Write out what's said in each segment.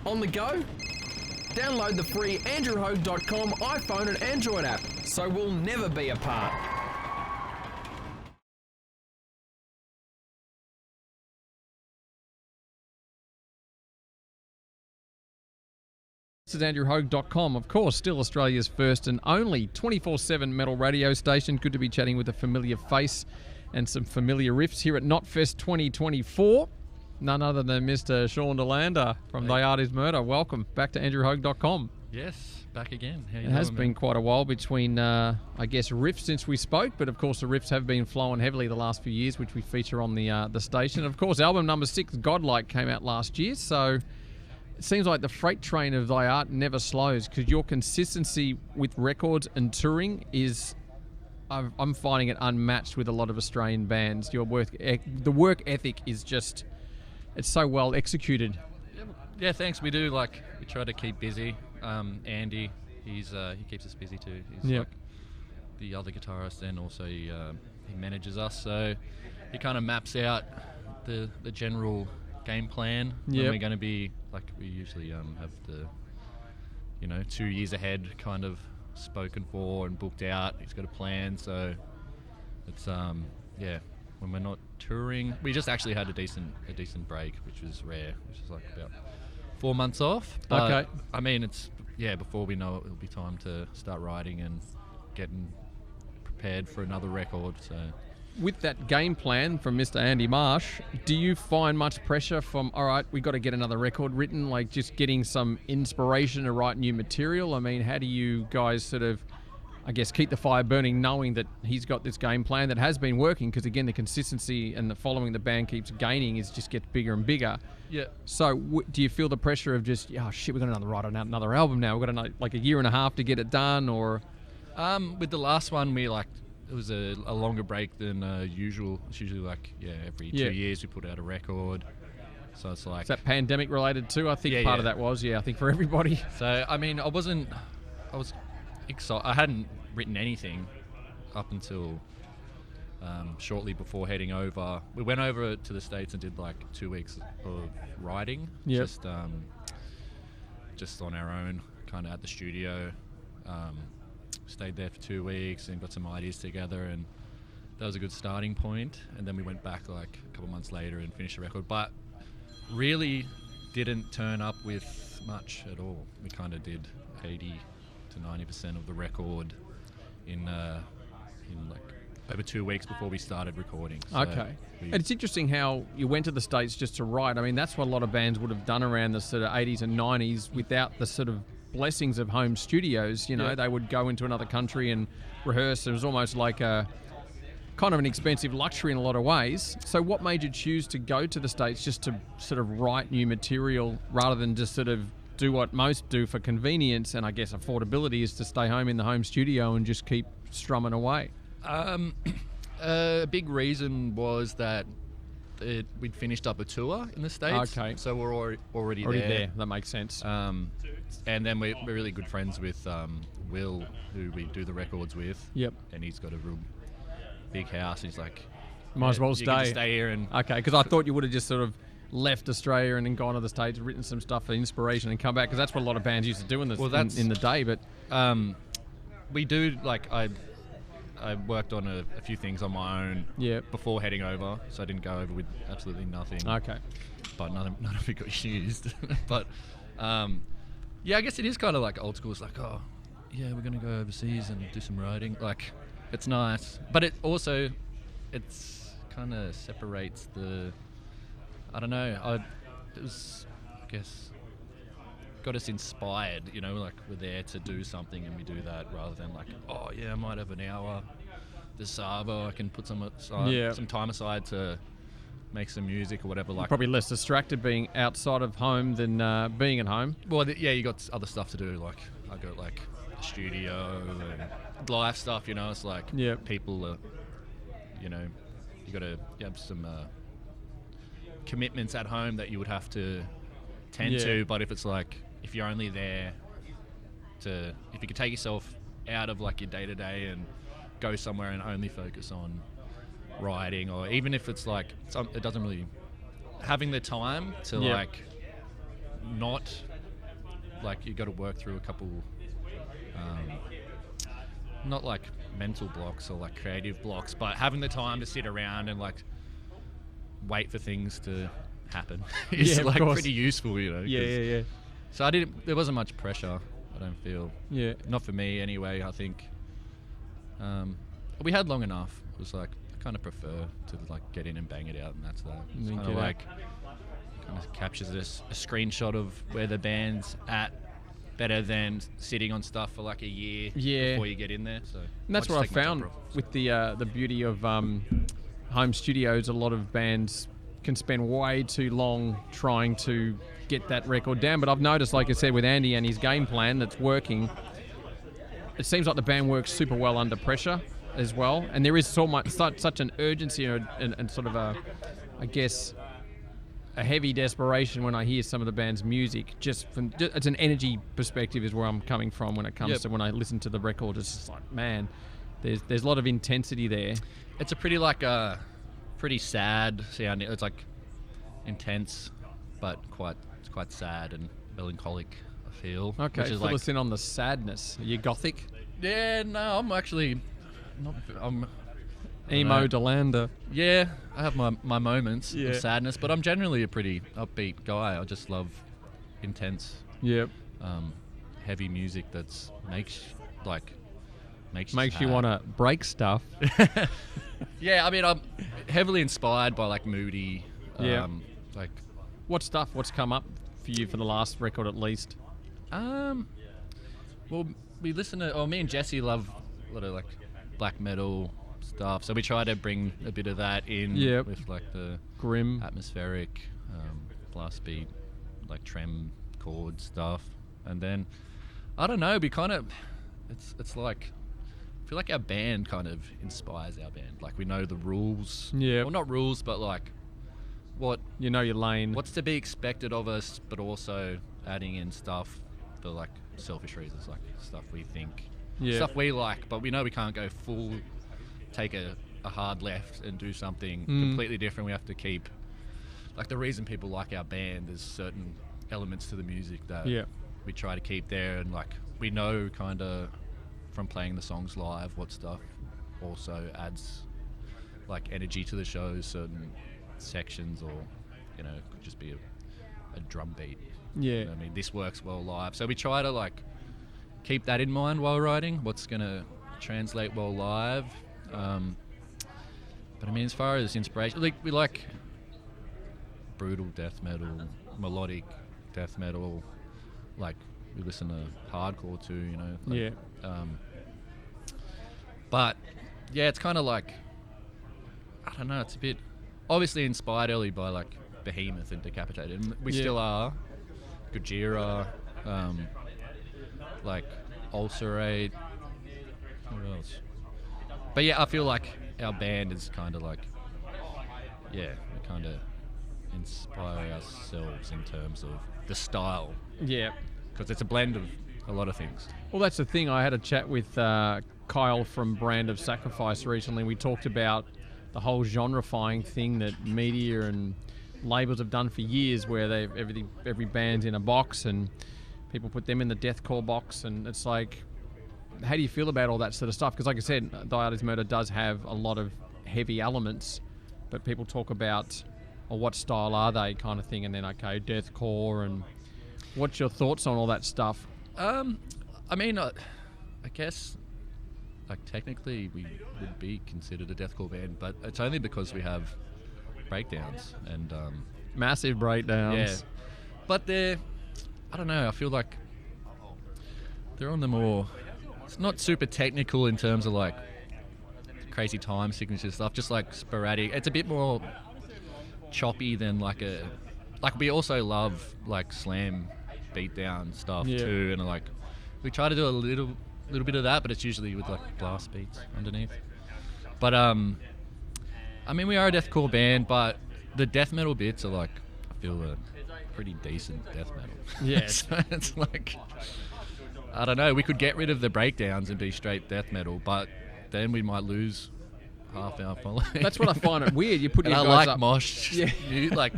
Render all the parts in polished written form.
On the go? Download the free andrewhogue.com iPhone and Android app, so we'll never be apart. This is andrewhogue.com, of course, still Australia's first and only 24/7 metal radio station. Good to be chatting with a familiar face and some familiar riffs here at KNOTFEST 2024. None other than Mr. Sean Delander from They Art Is Murder. Welcome back to andrewhogue.com. Yes, back again. How you It has doing, been man? quite a while between, I guess, riffs since we spoke, but of course the riffs have been flowing heavily the last few years, which we feature on the station. Of course, album number 6, Godlike, came out last year, so it seems like the freight train of Thy Art never slows, because your consistency with records and touring is, I'm finding it unmatched with a lot of Australian bands. Your the work ethic is just, it's so well executed. Yeah, thanks. We try to keep busy. Andy, he keeps us busy too. He's Yep. like the other guitarist, and also he manages us. So he kind of maps out the general game plan. Yep. When we're going to be, like, we usually have the 2 years ahead kind of spoken for and booked out. He's got a plan, so it's when we're not touring, we just actually had a decent break, which was rare, which is like about 4 months off. But, Okay. I mean, it's before we know it, it'll be time to start writing and getting prepared for another record. So With that game plan from Mr. Andy Marsh, do you find much pressure from, all right, we got to get another record written, like just getting some inspiration to write new material? I mean, how do you guys sort of, I guess, keep the fire burning, knowing that he's got this game plan that has been working? Because again, the consistency and the following the band keeps gaining just gets bigger and bigger. yeah. So do you feel the pressure of just, oh shit, we've got to write another album now, we've got like a year and a half to get it done? Or With the last one, it was a longer break than usual. It's usually every 2 years we put out a record. So it's like, is that pandemic related too? I think Yeah, part yeah. of that was, I think for everybody. So I mean, I was excited. I hadn't written anything up until shortly before heading over. We went over to the States and did like 2 weeks of writing. Yep. Just on our own, kind of at the studio. Stayed there for 2 weeks and got some ideas together, and that was a good starting point. And then we went back like a couple months later and finished the record, but really didn't turn up with much at all. We kind of did 80 to 90% of the record in like over 2 weeks before we started recording. So Okay. And it's interesting how you went to the States just to write. I mean, that's what a lot of bands would have done around the sort of 80s and 90s without the sort of blessings of home studios. Yeah. They would go into another country and rehearse. It was almost like a kind of an expensive luxury in a lot of ways. So what made you choose to go to the States just to sort of write new material rather than just sort of do what most do for convenience and I guess affordability, is to stay home in the home studio and just keep strumming away? A big reason was that we'd finished up a tour in the States. Okay. So we're already there. That makes sense. And then we're really good friends with Will, who we do the records with. Yep. And he's got a real big house. He's like, Might as well you can just stay. stay here and Okay, because I thought you would have just sort of left Australia and then gone to the States, written some stuff for inspiration and come back, because that's what a lot of bands used to do in the day. But we do, like, I worked on a few things on my own Yep. before heading over, so I didn't go over with absolutely nothing. okay, But none of it got used. But I guess it is kind of like old school. It's like, oh yeah, we're gonna go overseas and do some writing. Like, it's nice, but it also it's kind of separates the, I don't know, it was, I guess, got us inspired, like we're there to do something and we do that, rather than like, oh yeah, I might have an hour this Savo, I can put some time aside to make some music or whatever. Like, probably less distracted being outside of home than being at home. well, you got other stuff to do. Like, I got like a studio and live stuff. It's like, Yep. people are, you have some commitments at home that you would have to tend to. But if you're only there if you could take yourself out of like your day to day and go somewhere and only focus on writing, or even if it's like it doesn't really, having the time to like not like you got to work through a couple, not like mental blocks or like creative blocks, but having the time to sit around and like wait for things to happen is like pretty useful, you know. Yeah. So there wasn't much pressure, I don't feel. Yeah. Not for me anyway, I think. We had long enough. It was like, I kind of prefer to like get in and bang it out, and that's that. It's kind of like, kind of captures a screenshot of where the band's at better than sitting on stuff for like a year before you get in there. So and that's what I found with the beauty of home studios. A lot of bands can spend way too long trying to get that record down, but I've noticed, like I said, with Andy and his game plan that's working, it seems like the band works super well under pressure as well, and there is such an urgency and sort of I guess a heavy desperation when I hear some of the band's music. Just it's an energy perspective is where I'm coming from when it comes to when I listen to the record. It's just like, man, there's a lot of intensity there. It's a pretty pretty sad sound. It's like intense, but it's quite sad and melancholic, I feel. Okay, which is fill us in on the sadness. Are you gothic? Yeah, no, I'm actually not. I'm emo Delander. Yeah, I have my moments of sadness, but I'm generally a pretty upbeat guy. I just love intense, heavy music that's makes you want to break stuff. Yeah, I mean, I'm heavily inspired by like moody. Like what's come up for you for the last record at least? Well, we listen to. Me and Jesse love a lot of like black metal stuff, so we try to bring a bit of that in with like the grim, atmospheric, blast beat, like trem chord stuff, and then I don't know. We kind of, it's like. I feel like our band kind of inspires our band. Like we know the rules. Yeah. Well, not rules, but like what you know your lane. What's to be expected of us, but also adding in stuff for like selfish reasons, like stuff we think, stuff we like, but we know we can't go full, take a hard left and do something completely different. We have to keep, like the reason people like our band, there's certain elements to the music that we try to keep there, and like we know kind of from playing the songs live what stuff also adds like energy to the shows, certain sections, or you know, it could just be a drum beat. You know, I mean, this works well live, so we try to like keep that in mind while writing what's gonna translate well live. But I mean, as far as inspiration, like we like brutal death metal, melodic death metal, like we listen to hardcore too, you know. Like, but yeah, it's kind of like, I don't know, it's a bit obviously inspired early by like Behemoth and Decapitated, and we still are. Gojira, like Ulcerate, what else? But yeah, I feel like our band is kind of like, we kind of inspire ourselves in terms of the style. Yeah. Because it's a blend of a lot of things. Well, that's the thing. I had a chat with Kyle from Brand of Sacrifice recently. We talked about the whole genrefying thing that media and labels have done for years, where every band's in a box and people put them in the deathcore box, and it's like, how do you feel about all that sort of stuff? Because like I said, Die Artist Murder does have a lot of heavy elements, but people talk about, what style are they kind of thing, and then okay, deathcore, and what's your thoughts on all that stuff? I mean, I guess, like technically we would be considered a deathcore band, but it's only because we have breakdowns and massive breakdowns. Yeah, but I don't know. I feel like they're on the more. It's not super technical in terms of like crazy time signature stuff. Just like sporadic. It's a bit more choppy than like we also love like slam beatdown stuff too, and like we try to do a little bit of that, but it's usually with like blast beats underneath. But I mean, we are a deathcore band, but the death metal bits are like, I feel a pretty decent death metal. Yeah. So it's like, I don't know, we could get rid of the breakdowns and be straight death metal, but then we might lose half our following. That's what I find it weird. You put and your I guys like up. mosh. Yeah. You like.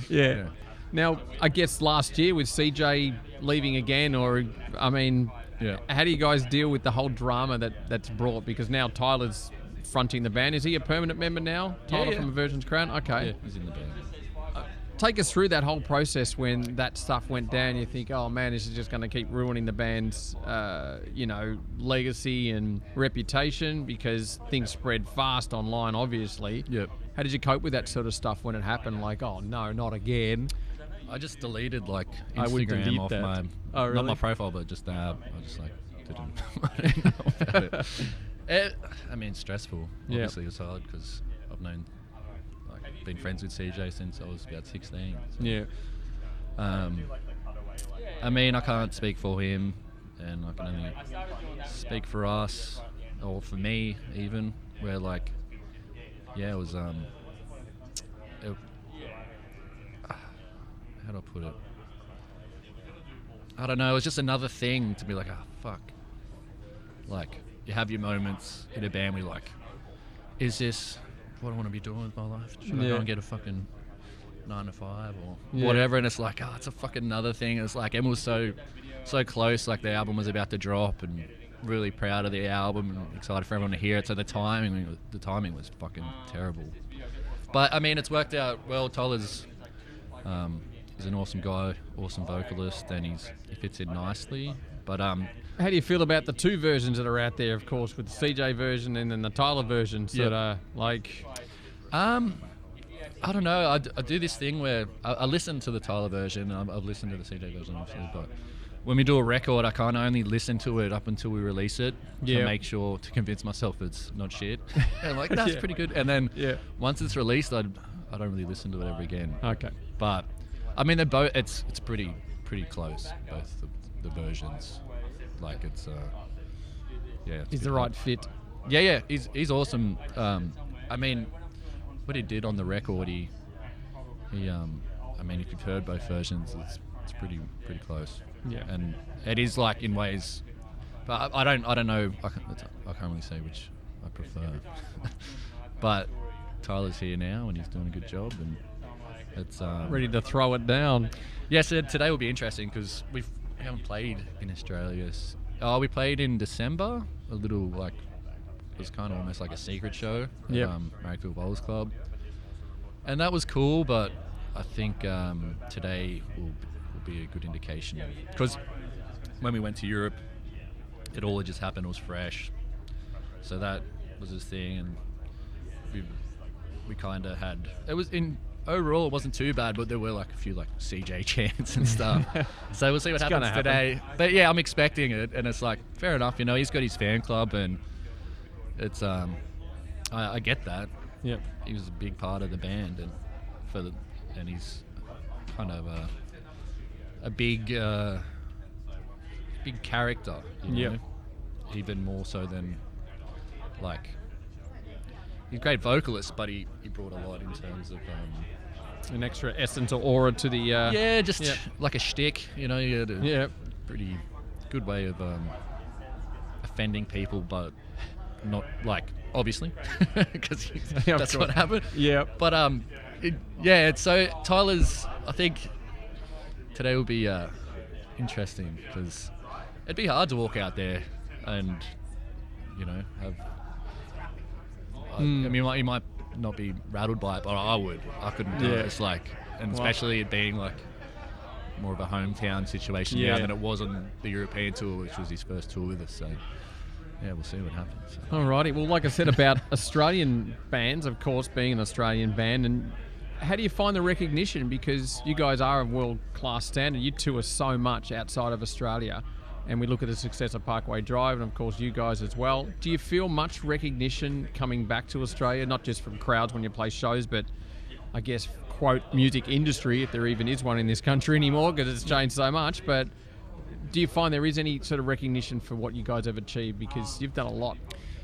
Yeah. Now, I guess last year with CJ leaving again, or I mean, Yeah. how do you guys deal with the whole drama that's brought? Because now Tyler's fronting the band. Is he a permanent member now? Tyler Yeah. from Aversion's Crown? Okay. Yeah, he's in the band. Take us through that whole process when that stuff went down. You think, oh man, this is just going to keep ruining the band's, legacy and reputation, because things spread fast online, obviously. Yep. How did you cope with that sort of stuff when it happened? Like, oh no, not again. I just deleted like I would Instagram delete off that. my, Oh, really? not my profile, but just I just like didn't know about it. I mean, stressful. Yeah. Obviously, it's hard because I've been friends with CJ since I was about 16. So. Yeah. I mean, I can't speak for him, and I can only speak for us, or for me even, where like, yeah, it was, how do I put it? I don't know, it was just another thing to be like, oh, fuck. Like, you have your moments in a band where you're like, is this what I want to be doing with my life? Should I go and get a fucking 9 to 5 or whatever? And it's like, oh, it's a fucking another thing. It's like, Emma was so close, like the album was about to drop, and really proud of the album and excited for everyone to hear it. So the timing was fucking terrible. But I mean, it's worked out well. Tyler's he's an awesome guy, awesome vocalist, and he fits in nicely. But How do you feel about the two versions that are out there, of course, with the CJ version and then the Tyler versions that are like... I don't know. I do this thing where I listen to the Tyler version. I've listened to the CJ version, obviously, but when we do a record, I can't only listen to it up until we release it to make sure, to convince myself it's not shit. And I'm like, that's pretty good. And then once it's released, I don't really listen to it ever again. Okay. But I mean, they're both. It's pretty close, both the versions. Like it's it's He's good. the right fit. Yeah. He's awesome. I mean, what he did on the record, he I mean, if you've heard both versions, it's pretty close. Yeah. And it is like in ways, but I don't know. I can't really say which I prefer. But Tyler's here now, and he's doing a good job, and it's Ready to throw it down. Yes, today will be interesting because we haven't played in Australia. We played in December, a little like, it was kind of almost like a secret show at Marrickville Bowls Club. And that was cool, but I think today will be a good indication. Because when we went to Europe, it all had just happened, it was fresh. So that was his thing, and we kind of had, it was overall it wasn't too bad, but there were like a few like CJ chants and stuff. So we'll see what happens today. But yeah, I'm expecting it, and it's like, fair enough, you know, he's got his fan club, and it's I get that. Yep. He was a big part of the band, and he's kind of a big character, you know? Even more so than like, he's a great vocalist, but he brought a lot in terms of an extra essence or aura to the just like a shtick, you know. You had a pretty good way of offending people, but not like obviously because that's what happened. Yeah, but so Tyler's, I think today will be interesting, because it'd be hard to walk out there and, you know, have I mean, you might not be rattled by it, but I would. I couldn't do it. It's like, and especially it being like more of a hometown situation now than it was on the European tour, which was his first tour with us. So yeah, we'll see what happens. Alrighty. Well, like I said about Australian bands, of course, being an Australian band, and how do you find the recognition? Because you guys are a world-class standard. You tour so much outside of Australia, and we look at the success of Parkway Drive, and of course you guys as well. Do you feel much recognition coming back to Australia, not just from crowds when you play shows, but I guess, quote, music industry, if there even is one in this country anymore, because it's changed so much, but do you find there is any sort of recognition for what you guys have achieved? Because you've done a lot.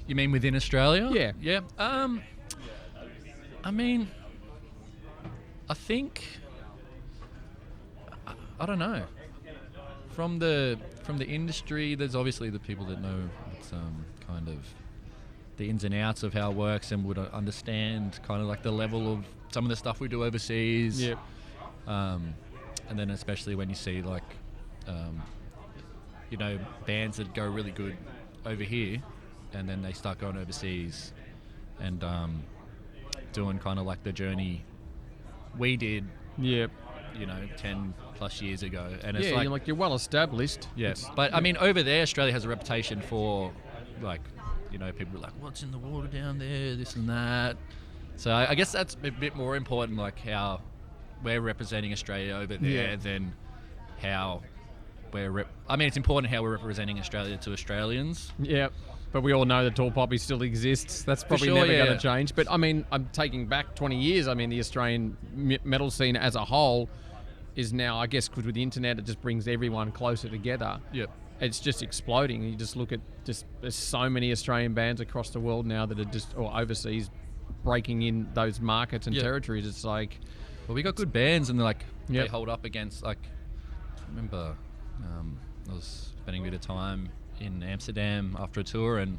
You mean within Australia? Yeah. Yeah. I mean, I think, I don't know. From the industry, there's obviously the people that know it's kind of the ins and outs of how it works, and would understand kind of like the level of some of the stuff we do overseas. Yep. And then especially when you see like you know, bands that go really good over here, and then they start going overseas, and doing kind of like the journey we did. Yep. You know, 10 plus years ago, and it's Yeah, like you're well established. yes, but I mean, over there, Australia has a reputation for, like, you know, people are like, what's in the water down there, this and that. So I guess that's a bit more important, like how we're representing Australia over there than how I mean, it's important how we're representing Australia to Australians. Yeah, but we all know that Tall Poppy still exists. That's probably sure, never yeah. going to change. But I mean, I'm taking back 20 years. I mean, the Australian metal scene as a whole is now, I guess, because with the internet, it just brings everyone closer together. Yep. It's just exploding. You just look at there's so many Australian bands across the world now that are or overseas, breaking in those markets and territories. It's like, well, we got good bands, and they're like, Yep. they hold up against, like, I remember I was spending a bit of time in Amsterdam after a tour, and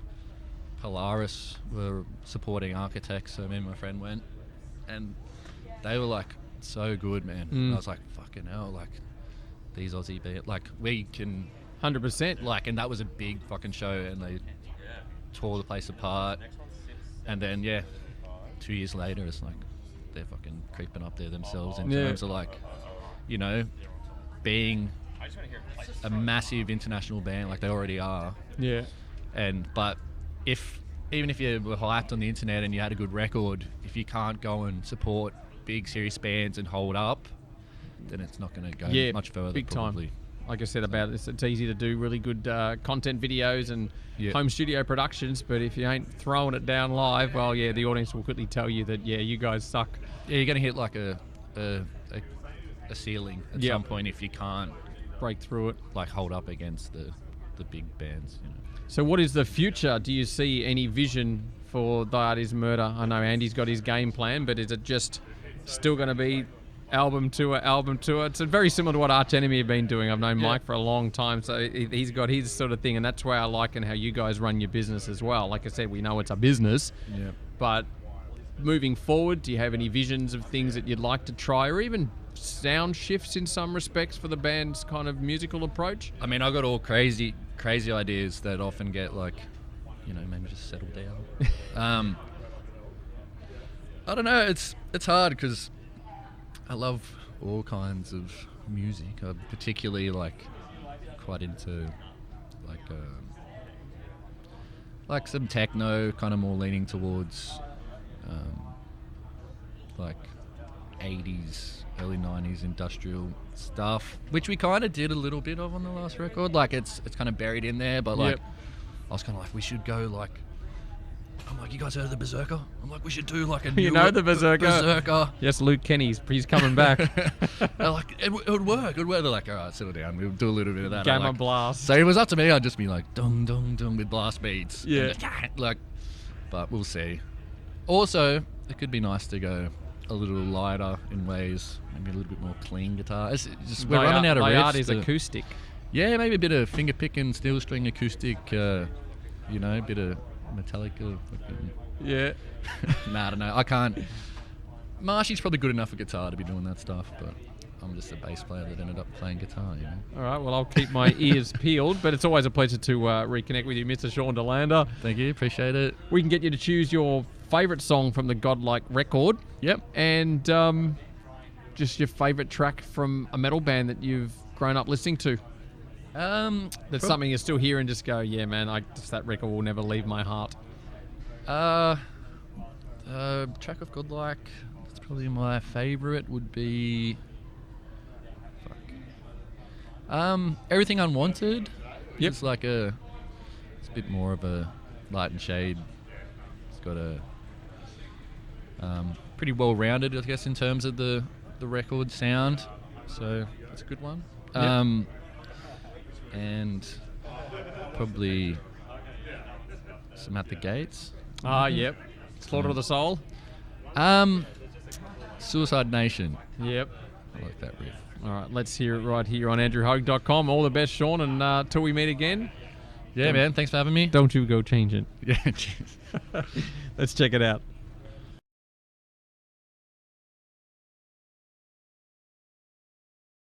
Polaris were supporting Architects, so me and my friend went, and they were like so good, man. And I was like, fucking hell, like, these Aussie bands, like, we can 100%. like, and that was a big fucking show, and they tore the place apart. And then 2 years later, it's like they're fucking creeping up there themselves in terms of, like, you know, being a massive international band like they already are. Yeah. But even if you were hyped on the internet and you had a good record, if you can't go and support big serious bands and hold up, then it's not going to go much further. Big probably. time. Like I said about it, it's easy to do really good content videos and home studio productions, but if you ain't throwing it down live, well, the audience will quickly tell you that, you guys suck. Yeah, you're going to hit like a ceiling at some point if you can't break through it, like, hold up against the big bands, you know. So what is the future? Do you see any vision for Thy Art Is Murder? I know Andy's got his game plan, but is it just still going to be album tour? It's very similar to what Arch Enemy have been doing. I've known Mike for a long time, so he's got his sort of thing, and that's why I like and how you guys run your business as well. Like I said, we know it's a business, but moving forward, do you have any visions of things that you'd like to try, or even sound shifts in some respects for the band's kind of musical approach? I mean, I got all crazy ideas that often get, like, you know, maybe just settle down. I don't know, it's hard because I love all kinds of music. I'm particularly, like, quite into like some techno, kind of more leaning towards like 80s, early 90s industrial stuff, which we kind of did a little bit of on the last record. Like, it's kind of buried in there, but like I was kind of like, we should go, like, I'm like, you guys heard of the Berserker? I'm like, we should do like a new... You know the Berserker? Berserker. Yes, Luke Kenny's. He's coming back. They're like, it would work. They're like, all right, settle down. We'll do a little bit of that. Gamma Blast. So if it was up to me, I'd just be like, dong, dong, dong, with blast beats. Yeah. Like, but we'll see. Also, it could be nice to go a little lighter in ways. Maybe a little bit more clean guitar. It's just, we're running out of riffs. Thy Art is acoustic. Yeah, maybe a bit of finger picking, steel string acoustic, you know, a bit of Metallica. Yeah. Nah, I don't know. I can't. Marshy's probably good enough for guitar to be doing that stuff, but I'm just a bass player that ended up playing guitar, you know. All right, well, I'll keep my ears peeled, but it's always a pleasure to reconnect with you, Mr. Sean Delander. Thank you, appreciate it. We can get you to choose your favourite song from the Godlike record. Yep. And just your favourite track from a metal band that you've grown up listening to. That's something you still hear and just go, yeah, man, that record will never leave my heart. Track of Godlike, that's probably my favourite, would be Everything Unwanted. Yep. It's like it's a bit more of a light and shade. It's got a pretty well rounded, I guess, in terms of the record sound, so it's a good one. Yep. And probably some At the Gates. Yep. Slaughter of the Soul. Suicide Nation. Yep. I like that riff. All right, let's hear it right here on AndrewHogue.com. All the best, Sean, and till we meet again. Yeah, man. Thanks for having me. Don't you go change it. Yeah, cheers. Let's check it out.